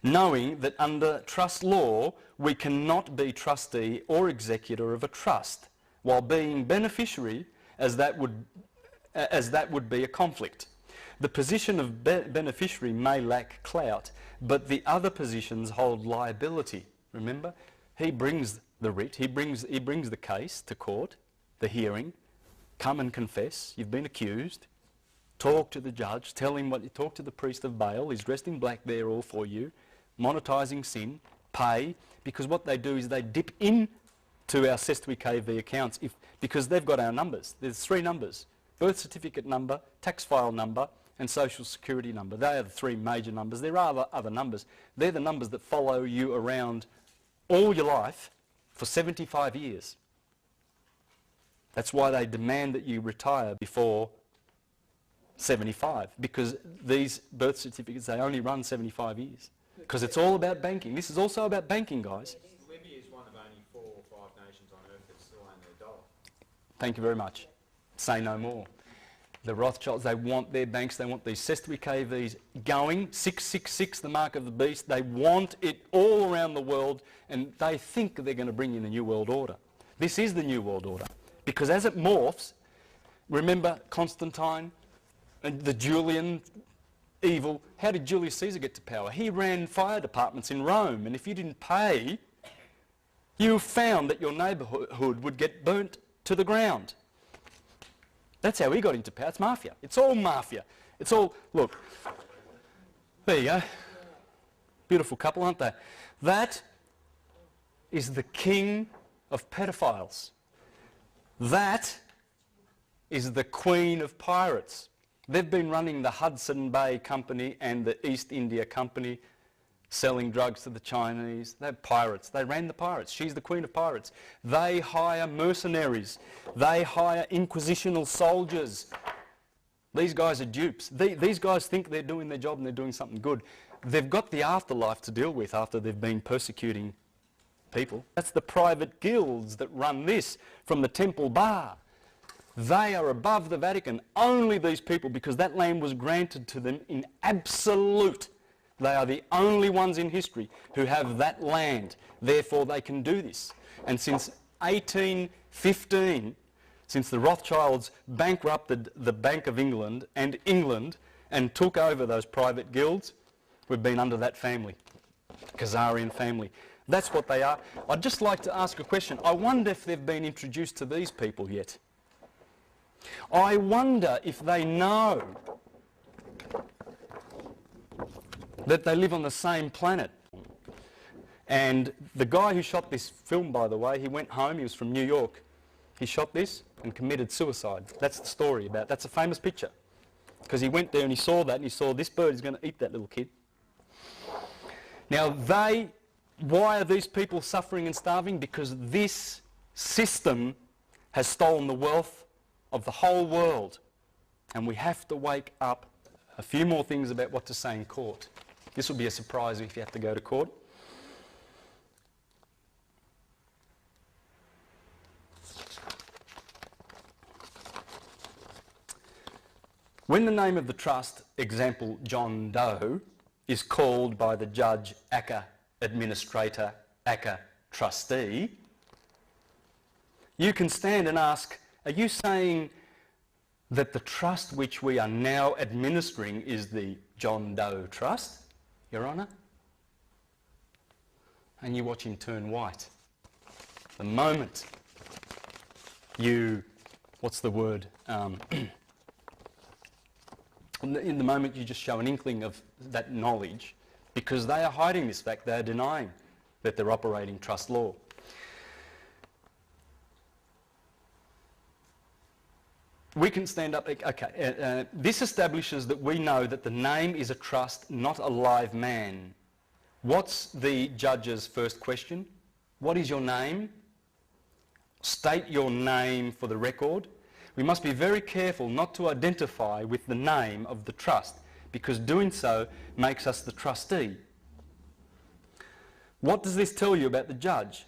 knowing that under trust law we cannot be trustee or executor of a trust, while being beneficiary, as that would be a conflict. The position of beneficiary may lack clout, but the other positions hold liability. Remember? He brings the writ, he brings the case to court, the hearing, come and confess, you've been accused, talk to the judge, tell him what you talk to the priest of bail, he's dressed in black there all for you, monetising sin, pay, because what they do is they dip in to our Cestui KV accounts because they've got our numbers. There's 3 numbers: birth certificate number, tax file number, and social security number. They are the 3 major numbers. There are other numbers. They're the numbers that follow you around all your life for 75 years. That's why they demand that you retire before 75, because these birth certificates, they only run 75 years. Because it's all about banking. This is also about banking, guys. Libya is one of only 4 or 5 nations on earth that still own their dollar. Thank you very much. Say no more. The Rothschilds, they want their banks, they want these Cestui KVs going, 666, the mark of the beast. They want it all around the world, and they think they're going to bring in the New World Order. This is the New World Order. Because as it morphs, remember Constantine and the Julian evil? How did Julius Caesar get to power? He ran fire departments in Rome, and if you didn't pay, you found that your neighbourhood would get burnt to the ground. That's how he got into power. It's mafia. It's all mafia. It's all, look, there you go. Beautiful couple, aren't they? That is the king of pedophiles. That is the queen of pirates. They've been running the Hudson Bay Company and the East India Company, selling drugs to the Chinese. They're pirates. They ran the pirates. She's the queen of pirates. They hire mercenaries. They hire inquisitional soldiers. These guys are dupes. These guys think they're doing their job and they're doing something good. They've got the afterlife to deal with after they've been persecuting people. That's the private guilds that run this from the Temple Bar. They are above the Vatican. Only these people, because that land was granted to them in absolute. They are the only ones in history who have that land. Therefore, they can do this. And since 1815, since the Rothschilds bankrupted the Bank of England and took over those private guilds, we've been under that family, Khazarian family. That's what they are. I'd just like to ask a question. I wonder if they've been introduced to these people yet. I wonder if they know that they live on the same planet. And the guy who shot this film, by the way, he went home, he was from New York. He shot this and committed suicide. That's the story about it. That's a famous picture. Because he went there and he saw that and he saw this bird is going to eat that little kid. Now why are these people suffering and starving? Because this system has stolen the wealth of the whole world. And we have to wake up. A few more things about what to say in court. This will be a surprise if you have to go to court. When the name of the trust, example John Doe, is called by the judge ACCA administrator, ACCA trustee, you can stand and ask, are you saying that the trust which we are now administering is the John Doe Trust, Your Honour? And you watch him turn white. The moment you, what's the word? In the moment you just show an inkling of that knowledge, because they are hiding this fact, they are denying that they're operating trust law. We can stand up, okay, this establishes that we know that the name is a trust, not a live man. What's the judge's first question? What is your name? State your name for the record. We must be very careful not to identify with the name of the trust, because doing so makes us the trustee. What does this tell you about the judge?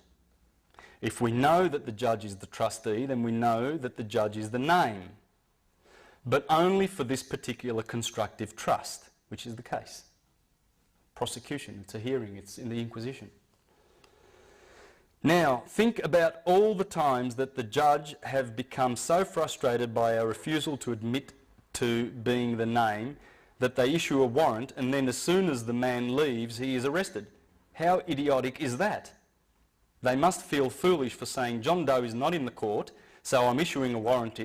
If we know that the judge is the trustee, then we know that the judge is the name, but only for this particular constructive trust, which is the case. Prosecution, it's a hearing, it's in the Inquisition. Now, think about all the times that the judge have become so frustrated by our refusal to admit to being the name that they issue a warrant, and then as soon as the man leaves, he is arrested. How idiotic is that? They must feel foolish for saying John Doe is not in the court, so I'm issuing a warrant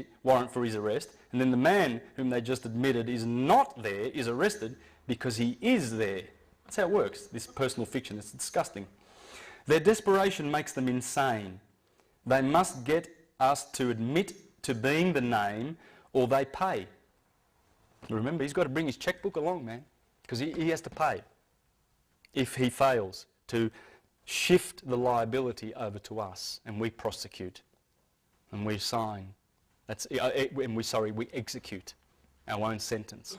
for his arrest, and then the man whom they just admitted is not there is arrested because he is there. That's how it works, this personal fiction. It's disgusting. Their desperation makes them insane. They must get us to admit to being the name or they pay. Remember, he's got to bring his checkbook along, man, because he has to pay if he fails to shift the liability over to us, and we prosecute and we sign. We execute our own sentence.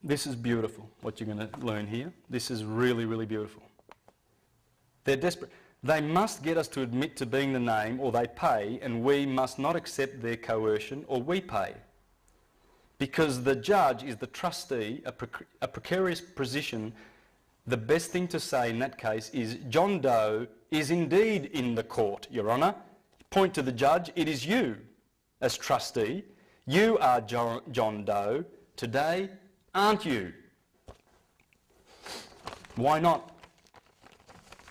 This is beautiful, what you're going to learn here. This is really, really beautiful. They're desperate. They must get us to admit to being the name or they pay, and we must not accept their coercion or we pay. Because the judge is the trustee, a precarious position, the best thing to say in that case is John Doe is indeed in the court, Your Honour. Point to the judge, it is you as trustee. You are John Doe today, aren't you? Why not?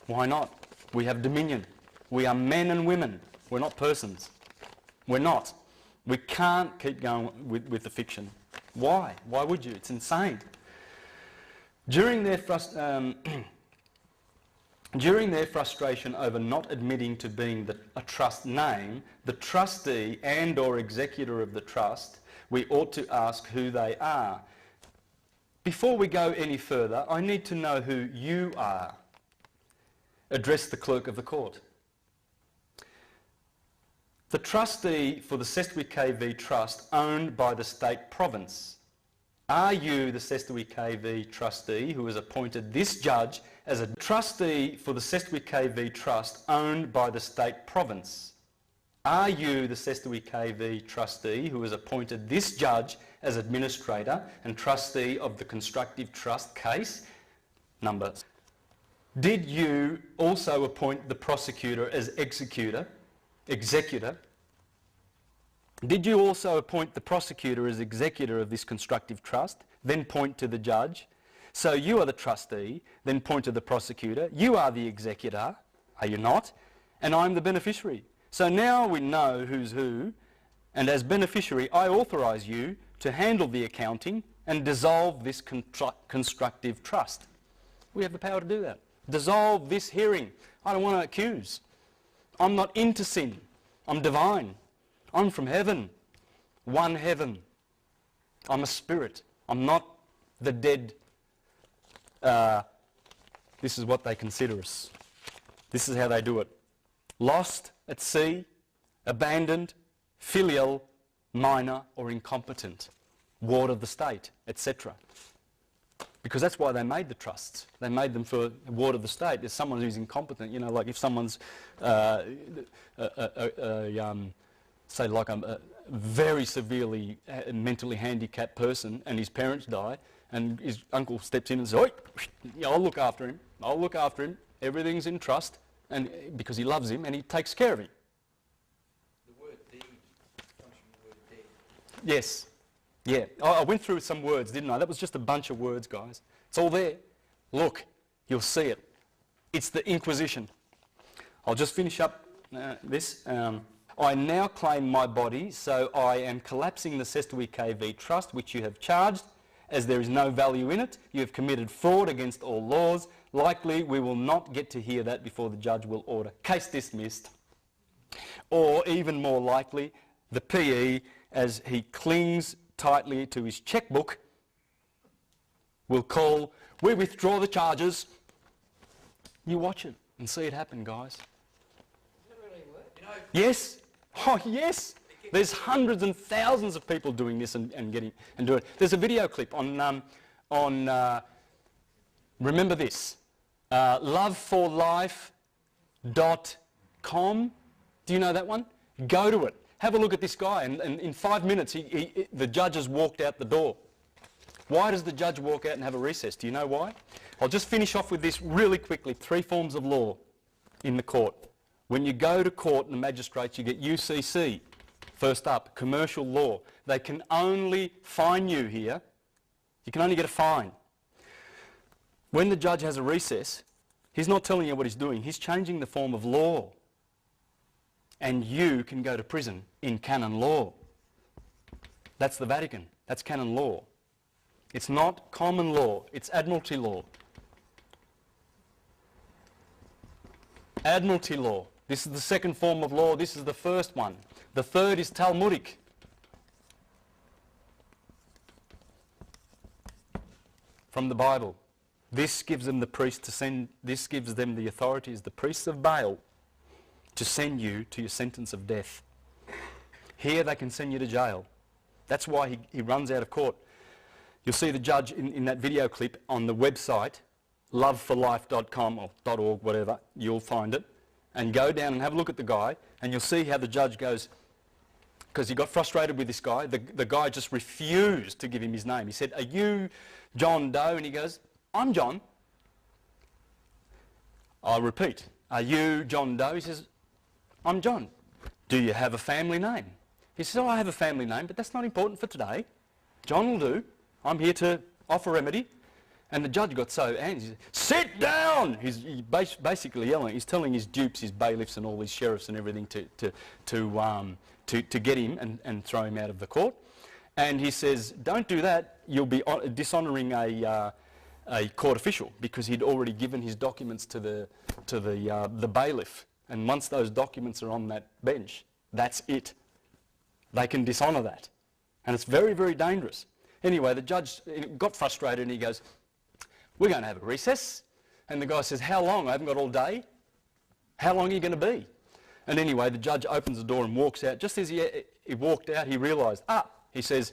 Why not? We have dominion. We are men and women. We're not persons. We're not. We can't keep going with the fiction. Why? Why would you? It's insane. During their frustration over not admitting to being a trust name, the trustee and or executor of the trust, we ought to ask who they are. Before we go any further, I need to know who you are. Address the clerk of the court. The trustee for the Sestui KV Trust owned by the state province. Are you the Sestui KV trustee who has appointed this judge as a trustee for the Sestui KV Trust owned by the state province? Are you the Sestui KV trustee who has appointed this judge as administrator and trustee of the constructive trust case? Number. Did you also appoint the prosecutor as executor? Did you also appoint the prosecutor as executor of this constructive trust? Then point to the judge. So you are the trustee, then point to the prosecutor. You are the executor, are you not? And I'm the beneficiary. So now we know who's who, and as beneficiary, I authorise you to handle the accounting and dissolve this constructive trust. We have the power to do that. Dissolve this hearing. I don't want to accuse. I'm not into sin. I'm divine. I'm from heaven. One heaven. I'm a spirit. I'm not the dead. This is what they consider us. This is how they do it. Lost at sea, abandoned, filial, minor or incompetent, ward of the state, etc. Because that's why they made the trusts. They made them for a ward of the state. There's someone who's incompetent, you know, like if someone's, say like a very severely mentally handicapped person and his parents die and his uncle steps in and says, "Oi, I'll look after him, I'll look after him, everything's in trust," and because he loves him and he takes care of him. The word deed comes from the word deed. Yes. Yeah, I went through some words, didn't I? That was just a bunch of words, guys. It's all there. Look, you'll see it. It's the Inquisition. I'll just finish up this. I now claim my body, so I am collapsing the Sestui KV Trust, which you have charged, as there is no value in it. You have committed fraud against all laws. Likely, we will not get to hear that before the judge will order case dismissed. Or even more likely, the PE, as he clings tightly to his checkbook, will call, "We withdraw the charges." You watch it and see it happen, guys. Does it really work? You know, Yes. Oh, yes. There's hundreds and thousands of people doing this and doing it. There's a video clip on Remember this, loveforlife.com. Do you know that one? Go to it. Have a look at this guy, and in 5 minutes the judge has walked out the door. Why does the judge walk out and have a recess? Do you know why? I'll just finish off with this really quickly. 3 forms of law in the court. When you go to court and the magistrates, you get UCC. First up, commercial law. They can only fine you here. You can only get a fine. When the judge has a recess, he's not telling you what he's doing. He's changing the form of law. And you can go to prison in canon law. That's the Vatican. That's canon law. It's not common law. It's admiralty law. Admiralty law. This is the second form of law. This is the first one. The third is Talmudic. From the Bible. This gives them the priest to send, this gives them the authority as the priests of Baal to send you to your sentence of death. Here they can send you to jail. That's why he runs out of court. You'll see the judge in that video clip on the website, loveforlife.com or .org, whatever, you'll find it. And go down and have a look at the guy, and you'll see how the judge goes, because he got frustrated with this guy. The guy just refused to give him his name. He said, "Are you John Doe?" And he goes, "I'm John." I'll repeat, "Are you John Doe?" He says, "I'm John." "Do you have a family name?" He says, "Oh, I have a family name, but that's not important for today. John will do. I'm here to offer remedy." And the judge got so angry. He said, "Sit down!" He's basically yelling. He's telling his dupes, his bailiffs and all these sheriffs and everything to get him and throw him out of the court. And he says, "Don't do that. You'll be dishonouring a court official," because he'd already given his documents to the bailiff. And once those documents are on that bench, that's it. They can dishonour that. And it's very, very dangerous. Anyway, the judge got frustrated and he goes, "We're going to have a recess." And the guy says, "How long? I haven't got all day. How long are you going to be?" And anyway, the judge opens the door and walks out. Just as he walked out, he realised, he says,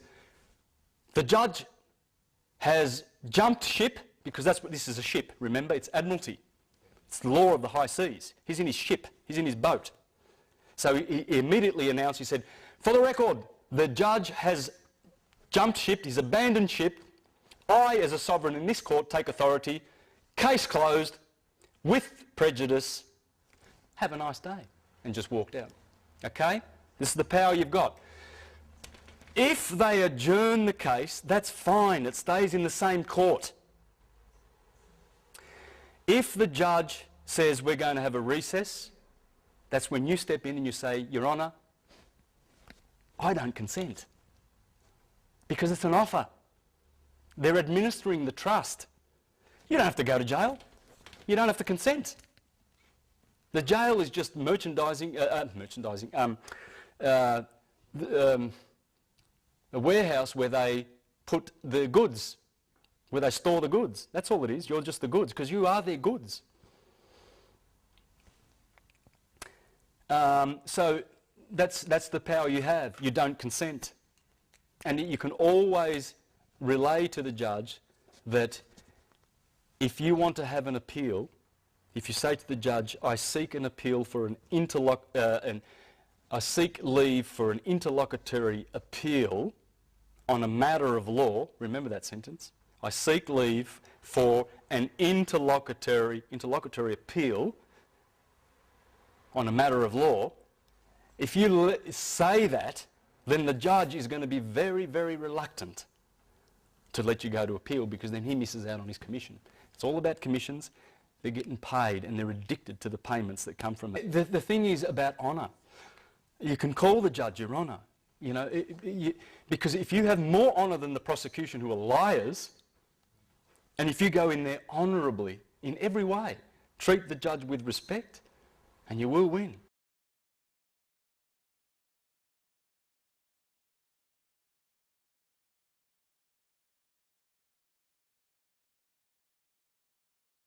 "The judge has jumped ship," because that's what this is, a ship. Remember, it's admiralty. It's the law of the high seas. He's in his ship. He's in his boat. So he immediately announced, he said, "For the record, the judge has jumped ship. He's abandoned ship. I, as a sovereign in this court, take authority. Case closed. With prejudice. Have a nice day." And just walked out. Okay? This is the power you've got. If they adjourn the case, that's fine. It stays in the same court. If the judge says we're going to have a recess, that's when you step in and you say, "Your Honour, I don't consent." Because it's an offer. They're administering the trust. You don't have to go to jail. You don't have to consent. The jail is just a warehouse where they put the goods, where they store the goods. That's all it is. You're just the goods, because you are their goods. So that's the power you have. You don't consent. And you can always relay to the judge that if you want to have an appeal, if you say to the judge, "I seek an appeal for I seek leave for an interlocutory appeal on a matter of law," remember that sentence, "I seek leave for an interlocutory appeal on a matter of law," if you say that, then the judge is going to be very, very reluctant to let you go to appeal, because then he misses out on his commission. It's all about commissions. They're getting paid and they're addicted to the payments that come from it. The thing is about honour. You can call the judge your honour, you know, because if you have more honour than the prosecution, who are liars, and if you go in there honourably in every way, treat the judge with respect, and you will win.